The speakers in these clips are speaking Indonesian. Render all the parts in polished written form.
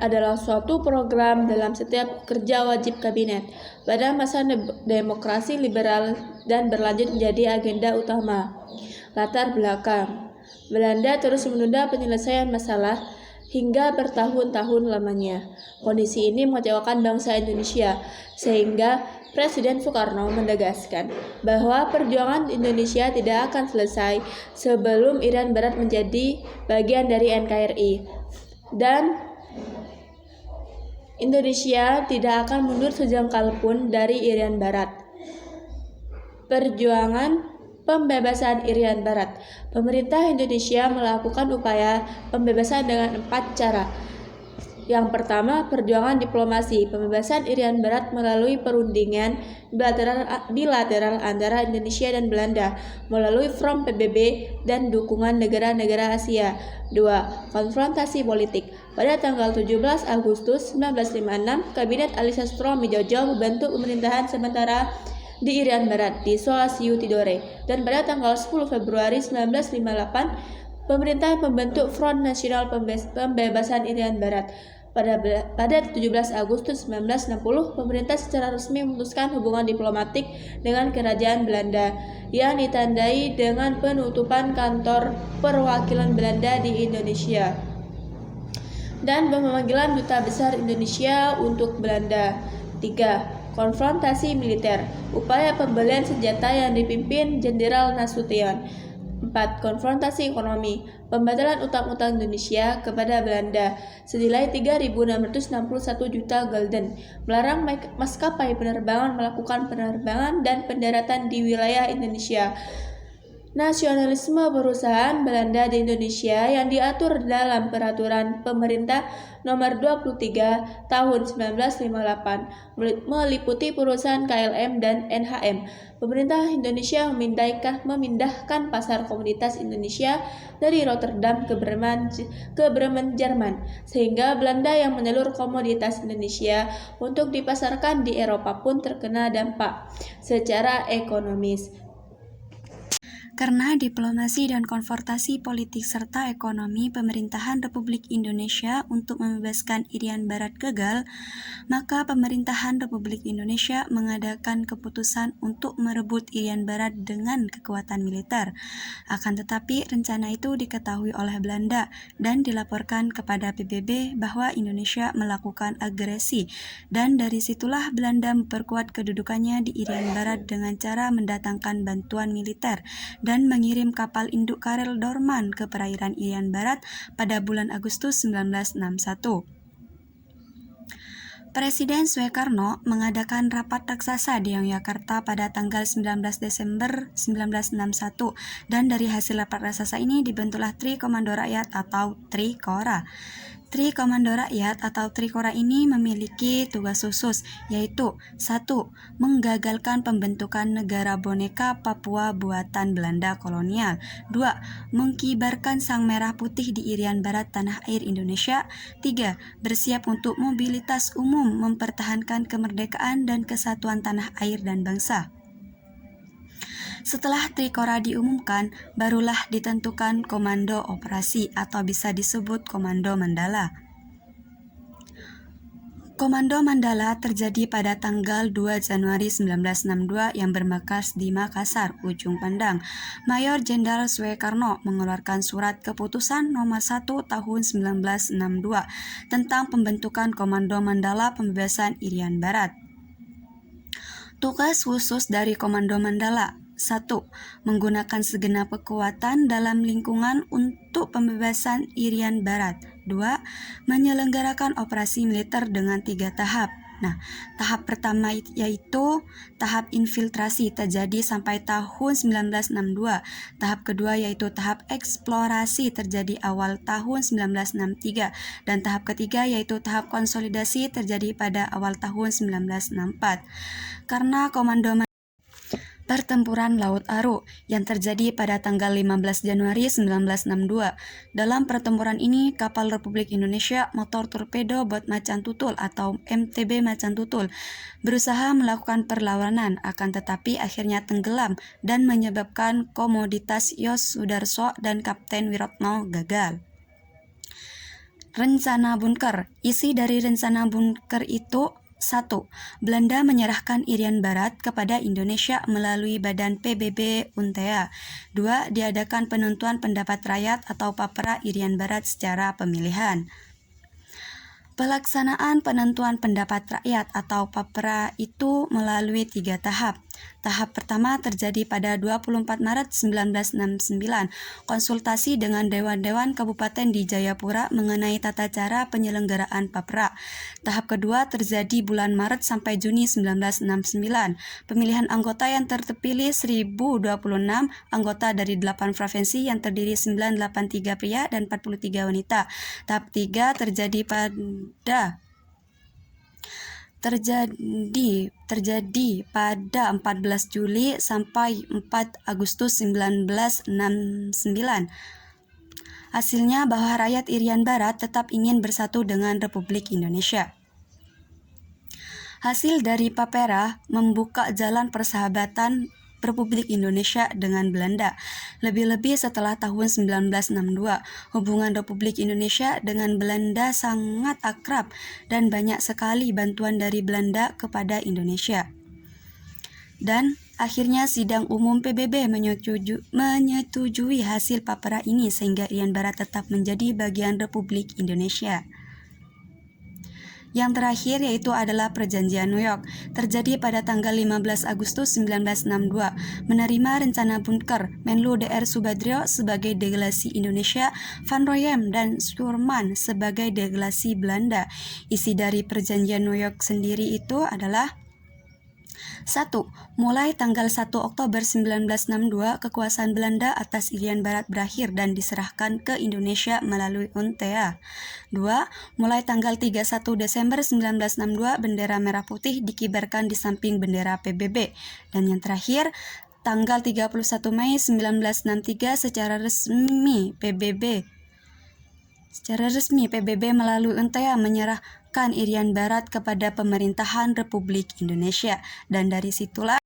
adalah suatu program dalam setiap kerja wajib kabinet. Pada masa demokrasi liberal dan berlanjut menjadi agenda utama. Latar belakang: Belanda terus menunda penyelesaian masalah hingga bertahun-tahun lamanya. Kondisi ini mengecewakan bangsa Indonesia, sehingga Presiden Soekarno menegaskan bahwa perjuangan Indonesia tidak akan selesai sebelum Irian Barat menjadi bagian dari NKRI, dan Indonesia tidak akan mundur sejengkal pun dari Irian Barat. Perjuangan pembebasan Irian Barat. Pemerintah Indonesia melakukan upaya pembebasan dengan 4 cara. Yang pertama, perjuangan diplomasi. Pembebasan Irian Barat melalui perundingan bilateral antara Indonesia dan Belanda melalui Front PBB dan dukungan negara-negara Asia. 2. Konfrontasi politik. Pada tanggal 17 Agustus 1956, Kabinet Ali Sastro-Mijojo membentuk pemerintahan sementara di Irian Barat di Solasiu Tidore, dan pada tanggal 10 Februari 1958 pemerintah membentuk Front Nasional Pembebasan Irian Barat. Pada 17 Agustus 1960, pemerintah secara resmi memutuskan hubungan diplomatik dengan Kerajaan Belanda yang ditandai dengan penutupan kantor perwakilan Belanda di Indonesia dan pemanggilan duta besar Indonesia untuk Belanda. 3. Konfrontasi militer. Upaya pembelian senjata yang dipimpin Jenderal Nasution. 4. Konfrontasi ekonomi. Pembatalan utang-utang Indonesia kepada Belanda senilai 3.661 juta gulden. Melarang maskapai penerbangan melakukan penerbangan dan pendaratan di wilayah Indonesia. Nasionalisme perusahaan Belanda di Indonesia yang diatur dalam Peraturan Pemerintah Nomor 23 Tahun 1958 meliputi perusahaan KLM dan NHM. Pemerintah Indonesia memindahkan pasar komoditas Indonesia dari Rotterdam ke Bremen, Jerman, sehingga Belanda yang menyalur komoditas Indonesia untuk dipasarkan di Eropa pun terkena dampak secara ekonomis. Karena diplomasi dan konfrontasi politik serta ekonomi pemerintahan Republik Indonesia untuk membebaskan Irian Barat gagal, maka pemerintahan Republik Indonesia mengadakan keputusan untuk merebut Irian Barat dengan kekuatan militer. Akan tetapi rencana itu diketahui oleh Belanda dan dilaporkan kepada PBB bahwa Indonesia melakukan agresi, dan dari situlah Belanda memperkuat kedudukannya di Irian Barat dengan cara mendatangkan bantuan militer dan mengirim kapal induk Karel Dorman ke perairan Irian Barat pada bulan Agustus 1961. Presiden Soekarno mengadakan rapat raksasa di Yogyakarta pada tanggal 19 Desember 1961, dan dari hasil rapat raksasa ini dibentuklah Tri Komando Rakyat atau Trikora. Tri Komando Rakyat atau Trikora ini memiliki tugas khusus, yaitu 1. Menggagalkan pembentukan negara boneka Papua buatan Belanda kolonial. 2. Mengkibarkan sang merah putih di Irian Barat tanah air Indonesia. 3. Bersiap untuk mobilitas umum mempertahankan kemerdekaan dan kesatuan tanah air dan bangsa. Setelah Trikora diumumkan, barulah ditentukan Komando Operasi atau bisa disebut Komando Mandala. Komando Mandala terjadi pada tanggal 2 Januari 1962 yang bermarkas di Makassar, Ujung Pandang. Mayor Jenderal Soekarno mengeluarkan surat keputusan nomor 1 tahun 1962 tentang pembentukan Komando Mandala Pembebasan Irian Barat. Tugas khusus dari Komando Mandala: 1. Menggunakan segenap kekuatan dalam lingkungan untuk pembebasan Irian Barat. 2. Menyelenggarakan operasi militer dengan 3 tahap. Nah, tahap pertama yaitu tahap infiltrasi terjadi sampai tahun 1962. Tahap kedua yaitu tahap eksplorasi terjadi awal tahun 1963. Dan tahap ketiga yaitu tahap konsolidasi terjadi pada awal tahun 1964. Karena Komando Pertempuran Laut Aru yang terjadi pada tanggal 15 Januari 1962. Dalam pertempuran ini, kapal Republik Indonesia motor torpedo Bot Macan Tutul atau MTB Macan Tutul berusaha melakukan perlawanan, akan tetapi akhirnya tenggelam dan menyebabkan komoditas Yos Sudarso dan Kapten Wirotno gagal. Rencana Bunker. Isi dari rencana Bunker itu: 1. Belanda menyerahkan Irian Barat kepada Indonesia melalui Badan PBB Untea. 2. Diadakan penentuan pendapat rakyat atau Papera Irian Barat secara pemilihan. Pelaksanaan penentuan pendapat rakyat atau Papera itu melalui 3 tahap. Tahap pertama terjadi pada 24 Maret 1969, konsultasi dengan Dewan-Dewan Kabupaten di Jayapura mengenai tata cara penyelenggaraan Papera. Tahap kedua terjadi bulan Maret sampai Juni 1969, pemilihan anggota yang terpilih 1026 anggota dari 8 provinsi yang terdiri 983 pria dan 43 wanita. Tahap 3 terjadi pada 14 Juli sampai 4 Agustus 1969. Hasilnya bahwa rakyat Irian Barat tetap ingin bersatu dengan Republik Indonesia. Hasil dari Papera membuka jalan persahabatan Republik Indonesia dengan Belanda. Lebih-lebih setelah tahun 1962, hubungan Republik Indonesia dengan Belanda sangat akrab dan banyak sekali bantuan dari Belanda kepada Indonesia. Dan akhirnya sidang umum PBB menyetujui hasil Papera ini sehingga Irian Barat tetap menjadi bagian Republik Indonesia. Yang terakhir yaitu adalah Perjanjian New York, terjadi pada tanggal 15 Agustus 1962, menerima rencana Bunker, Menlu Dr. Subadrio sebagai delegasi Indonesia, Van Royem dan Schurman sebagai delegasi Belanda. Isi dari Perjanjian New York sendiri itu adalah: 1. Mulai tanggal 1 Oktober 1962, kekuasaan Belanda atas Irian Barat berakhir dan diserahkan ke Indonesia melalui Untea. 2. Mulai tanggal 31 Desember 1962, bendera merah putih dikibarkan di samping bendera PBB. Dan yang terakhir, tanggal 31 Mei 1963 secara resmi PBB melalui Untea menyerahkan Irian Barat kepada pemerintahan Republik Indonesia. Dan dari situlah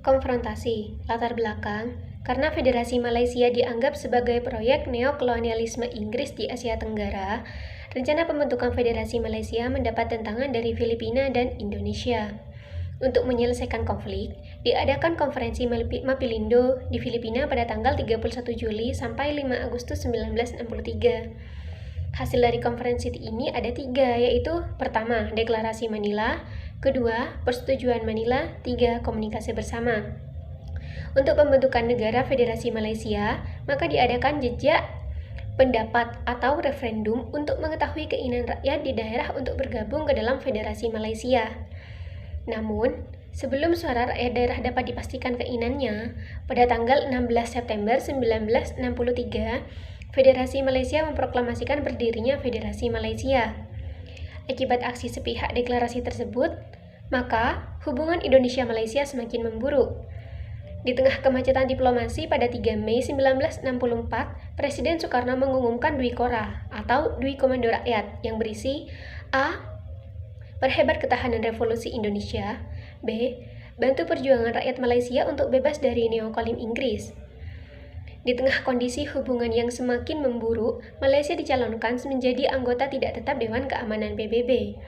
konfrontasi. Latar belakang, karena Federasi Malaysia dianggap sebagai proyek neokolonialisme Inggris di Asia Tenggara, rencana pembentukan Federasi Malaysia mendapat tentangan dari Filipina dan Indonesia. Untuk menyelesaikan konflik, diadakan konferensi Mapilindo di Filipina pada tanggal 31 Juli sampai 5 Agustus 1963. Hasil dari konferensi ini ada 3, yaitu: pertama, Deklarasi Manila; kedua, Persetujuan Manila; 3, Komunikasi Bersama. Untuk pembentukan negara Federasi Malaysia, maka diadakan jejak pendapat atau referendum untuk mengetahui keinginan rakyat di daerah untuk bergabung ke dalam Federasi Malaysia. Namun, sebelum suara rakyat daerah dapat dipastikan keinginannya, pada tanggal 16 September 1963, Federasi Malaysia memproklamasikan berdirinya Federasi Malaysia. Akibat aksi sepihak deklarasi tersebut, maka hubungan Indonesia-Malaysia semakin memburuk. Di tengah kemacetan diplomasi pada 3 Mei 1964, Presiden Soekarno mengumumkan Dwi Kora atau Dwi Komando Rakyat yang berisi: A. Perhebat ketahanan revolusi Indonesia. B. Bantu perjuangan rakyat Malaysia untuk bebas dari neokolim Inggris. Di tengah kondisi hubungan yang semakin memburuk, Malaysia dicalonkan menjadi anggota tidak tetap Dewan Keamanan PBB.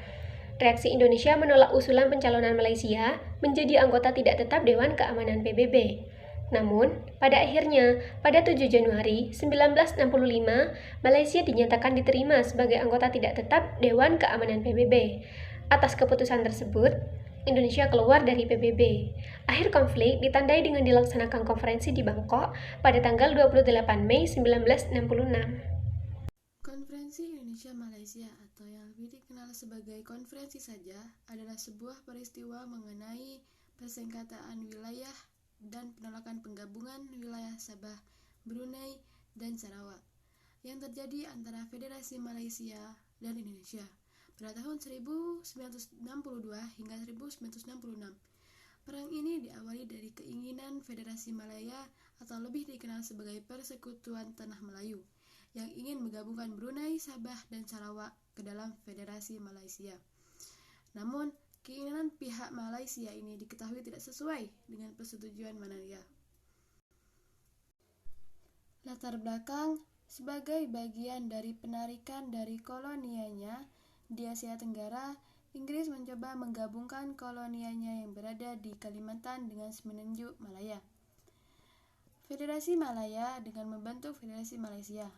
Reaksi Indonesia menolak usulan pencalonan Malaysia menjadi anggota tidak tetap Dewan Keamanan PBB. Namun, pada akhirnya, pada 7 Januari 1965, Malaysia dinyatakan diterima sebagai anggota tidak tetap Dewan Keamanan PBB. Atas keputusan tersebut, Indonesia keluar dari PBB. Akhir konflik ditandai dengan dilaksanakan konferensi di Bangkok pada tanggal 28 Mei 1966. Konferensi Indonesia-Malaysia atau yang lebih dikenal sebagai konferensi saja adalah sebuah peristiwa mengenai persengketaan wilayah dan penolakan penggabungan wilayah Sabah, Brunei, dan Sarawak yang terjadi antara Federasi Malaysia dan Indonesia pada tahun 1962 hingga 1966. Perang ini diawali dari keinginan Federasi Malaya atau lebih dikenal sebagai Persekutuan Tanah Melayu yang ingin menggabungkan Brunei, Sabah, dan Sarawak ke dalam Federasi Malaysia. Namun, keinginan pihak Malaysia ini diketahui tidak sesuai dengan persetujuan Manila. Latar belakang Sebagai bagian dari penarikan dari kolonianya di Asia Tenggara, Inggris mencoba menggabungkan kolonianya yang berada di Kalimantan dengan Semenanjung Malaya. Federasi Malaya dengan membentuk Federasi Malaysia.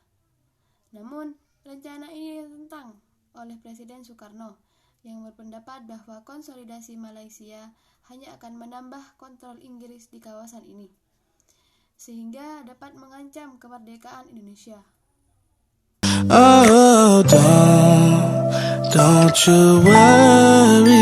Namun, rencana ini ditentang oleh Presiden Soekarno yang berpendapat bahwa konsolidasi Malaysia hanya akan menambah kontrol Inggris di kawasan ini, sehingga dapat mengancam kemerdekaan Indonesia. Oh, don't you worry.